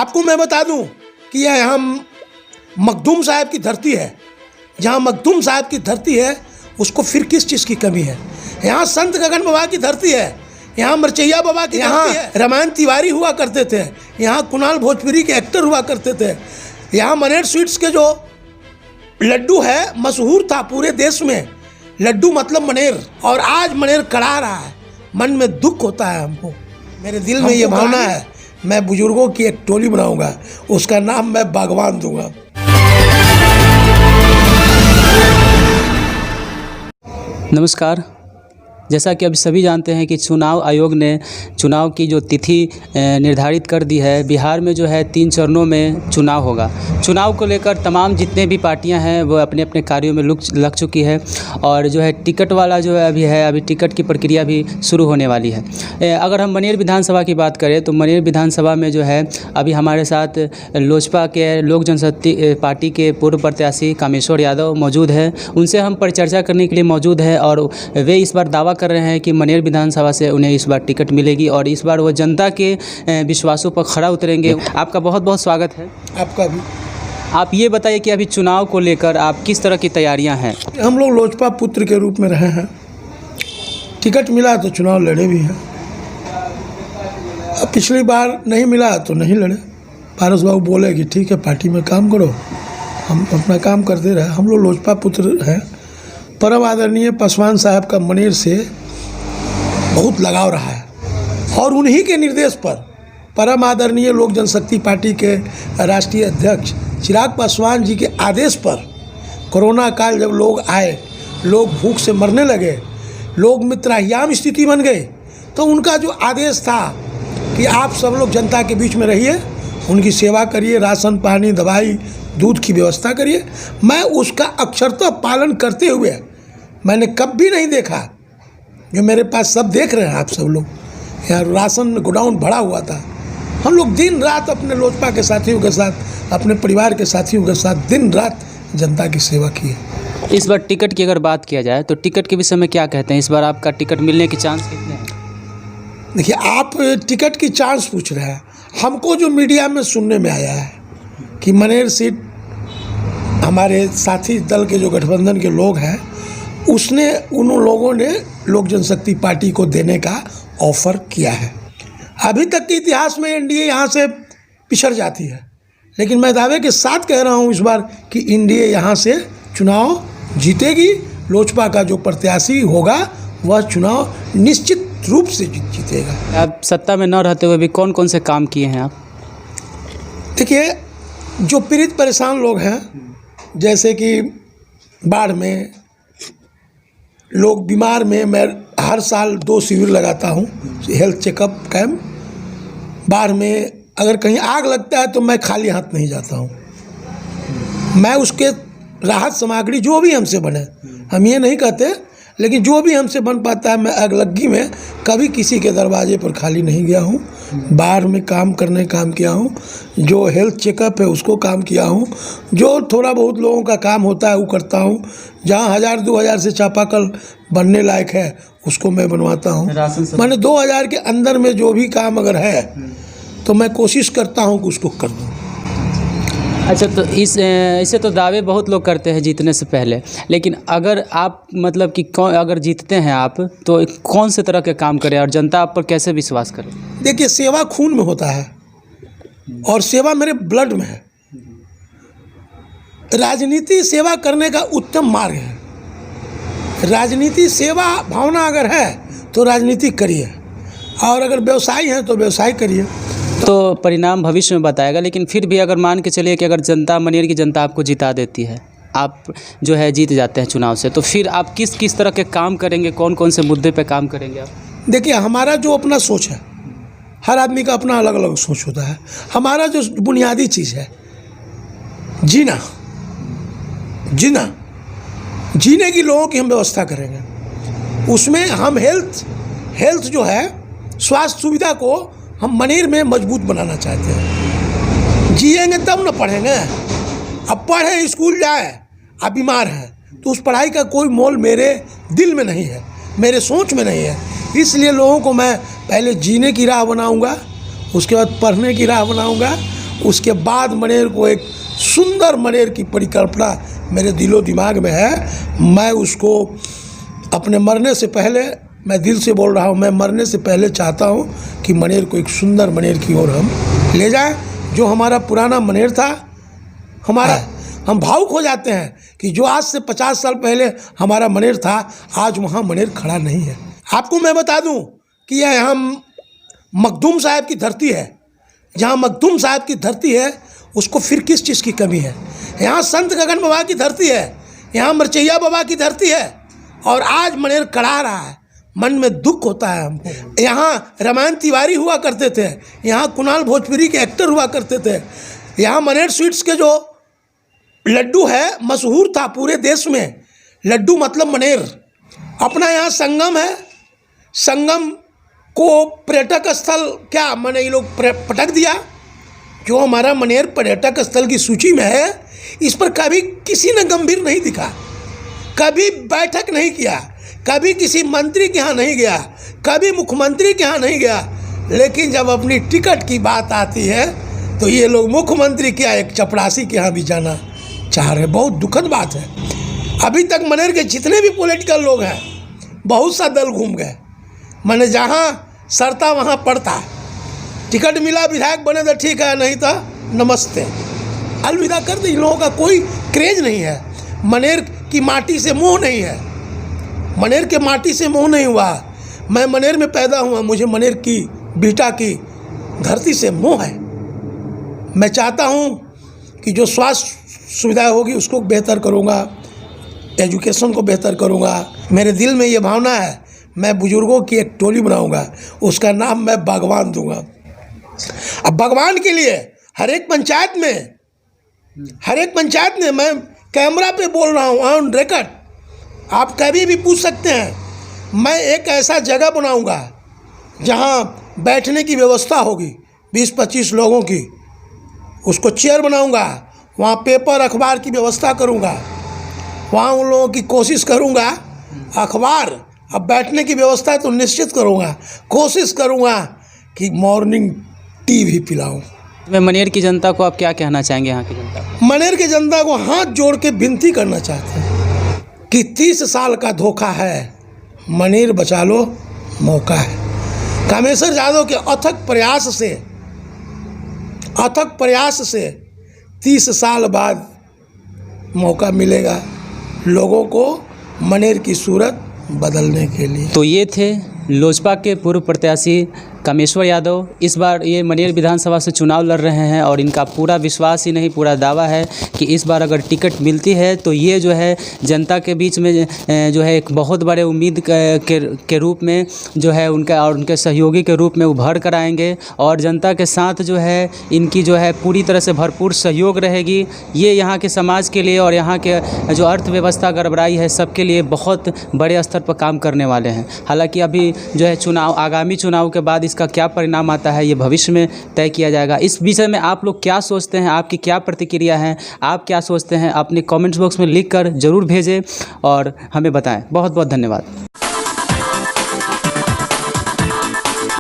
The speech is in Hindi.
आपको मैं बता दूं कि यह यहाँ मखदूम साहब की धरती है। जहाँ मखदूम साहब की धरती है उसको फिर किस चीज़ की कमी है। यहाँ संत गगन बाबा की धरती है, यहाँ मरचैया बाबा की धरती है, रामायण तिवारी हुआ करते थे, यहाँ कुणाल भोजपुरी के एक्टर हुआ करते थे, यहाँ मनेर स्वीट्स के जो लड्डू है मशहूर था पूरे देश में, लड्डू मतलब मनेर। और आज मनेर कड़ा रहा है, मन में दुख होता है हमको, मेरे दिल में ये भावना है। मैं बुजुर्गों की एक टोली बनाऊंगा, उसका नाम मैं बागवान दूंगा। नमस्कार। जैसा कि अब सभी जानते हैं कि चुनाव आयोग ने चुनाव की जो तिथि निर्धारित कर दी है। बिहार में जो है 3 चरणों में चुनाव होगा। चुनाव को लेकर तमाम जितने भी पार्टियां हैं वो अपने अपने कार्यों में लग चुकी है और जो है टिकट वाला जो है अभी टिकट की प्रक्रिया भी शुरू होने वाली है। अगर हम मनेर विधानसभा की बात करें तो मनेर विधानसभा में जो है अभी हमारे साथ लोजपा के लोक जनशक्ति पार्टी के पूर्व प्रत्याशी कामेश्वर यादव मौजूद है। उनसे हम परिचर्चा करने के लिए मौजूद है और वे इस बार दावा कर रहे हैं कि मनेर विधानसभा से उन्हें इस बार टिकट मिलेगी और इस बार वो जनता के विश्वासों पर खरा उतरेंगे। आपका बहुत बहुत स्वागत है। आपका भी। आप ये बताइए कि अभी चुनाव को लेकर आप किस तरह की तैयारियां हैं। हम लोग लोजपा पुत्र के रूप में रहे हैं, टिकट मिला तो चुनाव लड़े भी हैं। अब पिछली बार नहीं मिला तो नहीं लड़े। पारस बाबू बोले कि ठीक है पार्टी में काम करो, हम अपना काम करते रहे। हम लोग लोजपा पुत्र हैं। परम आदरणीय पासवान साहब का मनेर से बहुत लगाव रहा है और उन्हीं के निर्देश पर परम आदरणीय लोक जनशक्ति पार्टी के राष्ट्रीय अध्यक्ष चिराग पासवान जी के आदेश पर कोरोना काल जब लोग आए, लोग भूख से मरने लगे, लोग में त्राहिमाम स्थिति बन गई, तो उनका जो आदेश था कि आप सब लोग जनता के बीच में रहिए, उनकी सेवा करिए, राशन पानी दवाई दूध की व्यवस्था करिए। मैं उसका अक्षरतः पालन करते हुए मैंने कभी नहीं देखा, जो मेरे पास सब देख रहे हैं आप सब लोग, यहाँ राशन गोडाउन भरा हुआ था। हम लोग दिन रात अपने लोजपा के साथियों के साथ, अपने परिवार के साथियों के साथ दिन रात जनता की सेवा की है। इस बार टिकट की अगर बात किया जाए तो टिकट के विषय में क्या कहते हैं, इस बार आपका टिकट मिलने के चांस कितने हैं? देखिए, आप टिकट की चांस पूछ रहे हैं। हमको जो मीडिया में सुनने में आया है कि मनेर सीट हमारे साथी दल के जो गठबंधन के लोग हैं उन लोगों ने लोक जनशक्ति पार्टी को देने का ऑफ़र किया है। अभी तक के इतिहास में एनडीए यहाँ से पिछड़ जाती है, लेकिन मैं दावे के साथ कह रहा हूँ इस बार कि एनडीए यहाँ से चुनाव जीतेगी। लोजपा का जो प्रत्याशी होगा वह चुनाव निश्चित रूप से जीतेगा। आप सत्ता में न रहते हुए भी कौन कौन से काम किए हैं आप? देखिए, जो पीड़ित परेशान लोग हैं, जैसे कि बाढ़ में लोग बीमार में, मैं हर साल 2 शिविर लगाता हूँ, हेल्थ चेकअप कैंप। बाढ़ में अगर कहीं आग लगता है तो मैं खाली हाथ नहीं जाता हूँ। मैं उसके राहत सामग्री जो भी हमसे बने, हम ये नहीं कहते, लेकिन जो भी हमसे बन पाता है, मैं अगलग्गी में कभी किसी के दरवाजे पर खाली नहीं गया हूँ। बाढ़ में काम किया हूँ, जो हेल्थ चेकअप है उसको काम किया हूँ, जो थोड़ा बहुत लोगों का काम होता है वो करता हूँ। जहाँ 1000-2000 से चापाकल बनने लायक है उसको मैं बनवाता हूँ। मैंने 2000 के अंदर में जो भी काम अगर है तो मैं कोशिश करता हूँ कि उसको कर दूँ। अच्छा, तो इसे तो दावे बहुत लोग करते हैं जीतने से पहले, लेकिन अगर आप मतलब कि अगर जीतते हैं आप तो कौन से तरह के काम करें और जनता आप पर कैसे विश्वास करे? देखिए, सेवा खून में होता है और सेवा मेरे ब्लड में है। राजनीति सेवा करने का उत्तम मार्ग है। राजनीति सेवा भावना अगर है तो राजनीति करिए, और अगर व्यवसाय है तो व्यवसाय करिए। तो परिणाम भविष्य में बताएगा, लेकिन फिर भी अगर मान के चलिए कि अगर जनता, मनेर की जनता आपको जिता देती है, आप जो है जीत जाते हैं चुनाव से, तो फिर आप किस तरह के काम करेंगे, कौन कौन से मुद्दे पे काम करेंगे आप? देखिए, हमारा जो अपना सोच है, हर आदमी का अपना अलग अलग सोच होता है। हमारा जो बुनियादी चीज़ है जीने की लोगों की हम व्यवस्था करेंगे। उसमें हम हेल्थ जो है, स्वास्थ्य सुविधा को हम मनेर में मजबूत बनाना चाहते हैं। जिएंगे तब न पढ़ेंगे। अब पढ़े, स्कूल जाए, अब बीमार हैं तो उस पढ़ाई का कोई मोल मेरे दिल में नहीं है, मेरे सोच में नहीं है। इसलिए लोगों को मैं पहले जीने की राह बनाऊंगा, उसके बाद पढ़ने की राह बनाऊंगा उसके बाद मनेर को एक सुंदर मनेर की परिकल्पना मेरे दिलो दिमाग में है। मैं उसको अपने मरने से पहले, मैं दिल से बोल रहा हूँ, मैं मरने से पहले चाहता हूँ कि मनेर को एक सुंदर मनेर की ओर हम ले जाएं। जो हमारा पुराना मनेर था, हमारा, हम भावुक हो जाते हैं कि जो आज से 50 साल पहले हमारा मनेर था, आज वहाँ मनेर खड़ा नहीं है। आपको मैं बता दूं कि यह यहाँ मखदूम साहब की धरती है। जहाँ मखदूम साहब की धरती है, उसको फिर किस चीज़ की कमी है? यहाँ संत गगन बाबा की धरती है, यहाँ मरचैया बाबा की धरती है, और आज मनेर कड़ा रहा है। मन में दुख होता है हमको। यहाँ रामायण तिवारी हुआ करते थे, यहाँ कुणाल भोजपुरी के एक्टर हुआ करते थे, यहाँ मनेर स्वीट्स के जो लड्डू है मशहूर था पूरे देश में। लड्डू मतलब मनेर। अपना यहाँ संगम है, संगम को पर्यटक स्थल क्या मैंने ये लोग पटक दिया। जो हमारा मनेर पर्यटक स्थल की सूची में है, इस पर कभी किसी ने गंभीर नहीं दिखा, कभी बैठक नहीं किया, कभी किसी मंत्री के यहाँ नहीं गया, कभी मुख्यमंत्री के यहाँ नहीं गया। लेकिन जब अपनी टिकट की बात आती है तो ये लोग मुख्यमंत्री क्या, एक चपरासी के यहाँ भी जाना चाह रहे। बहुत दुखद बात है। अभी तक मनेर के जितने भी पॉलिटिकल लोग हैं, बहुत सा दल घूम गए। मैंने जहाँ सरता वहाँ पड़ता। टिकट मिला, विधायक बने तो ठीक है, नहीं तो नमस्ते, अलविदा कर दे। इन लोगों का कोई क्रेज नहीं है, मनेर की माटी से मोह नहीं है, मनेर के माटी से मोह नहीं हुआ। मैं मनेर में पैदा हुआ, मुझे मनेर की बीटा की धरती से मोह है। मैं चाहता हूँ कि जो स्वास्थ्य सुविधा होगी उसको बेहतर करूँगा, एजुकेशन को बेहतर करूँगा। मेरे दिल में ये भावना है, मैं बुजुर्गों की एक टोली बनाऊँगा, उसका नाम मैं बागवान दूँगा। अब बागवान के लिए हर एक पंचायत में मैं कैमरा पे बोल रहा हूँ, ऑन रिकॉर्ड, आप कभी भी पूछ सकते हैं। मैं एक ऐसा जगह बनाऊंगा जहाँ बैठने की व्यवस्था होगी 20-25 लोगों की, उसको चेयर बनाऊंगा, वहाँ पेपर अखबार की व्यवस्था करूंगा, वहाँ उन लोगों की कोशिश करूंगा। अखबार, अब बैठने की व्यवस्था तो निश्चित करूंगा, कोशिश करूंगा कि मॉर्निंग टी भी पिलाऊं। मैं मनेर की जनता को आप क्या कहना चाहेंगे? यहाँ की जनता को, मनेर की जनता को हाथ जोड़ के विनती करना चाहते हैं कि 30 साल का धोखा है, मनेर बचा लो, मौका है। कामेश्वर यादव के अथक प्रयास से 30 साल बाद मौका मिलेगा लोगों को मनेर की सूरत बदलने के लिए। तो ये थे लोजपा के पूर्व प्रत्याशी कामेश्वर यादव। इस बार ये मनेर विधानसभा से चुनाव लड़ रहे हैं और इनका पूरा विश्वास ही नहीं, पूरा दावा है कि इस बार अगर टिकट मिलती है तो ये जो है जनता के बीच में जो है एक बहुत बड़े उम्मीद के रूप में जो है उनका और उनके सहयोगी के रूप में उभर कर आएंगे, और जनता के साथ जो है इनकी जो है पूरी तरह से भरपूर सहयोग रहेगी। ये यहाँ के समाज के लिए और यहाँ के जो अर्थव्यवस्था गड़बड़ाई है सबके लिए बहुत बड़े स्तर पर काम करने वाले हैं। हालाँकि अभी जो है आगामी चुनाव के बाद इसका क्या परिणाम आता है ये भविष्य में तय किया जाएगा। इस विषय में आप लोग क्या सोचते हैं, आपकी क्या प्रतिक्रिया है, आप क्या सोचते हैं, अपने कमेंट्स बॉक्स में लिख कर ज़रूर भेजें और हमें बताएं। बहुत बहुत धन्यवाद।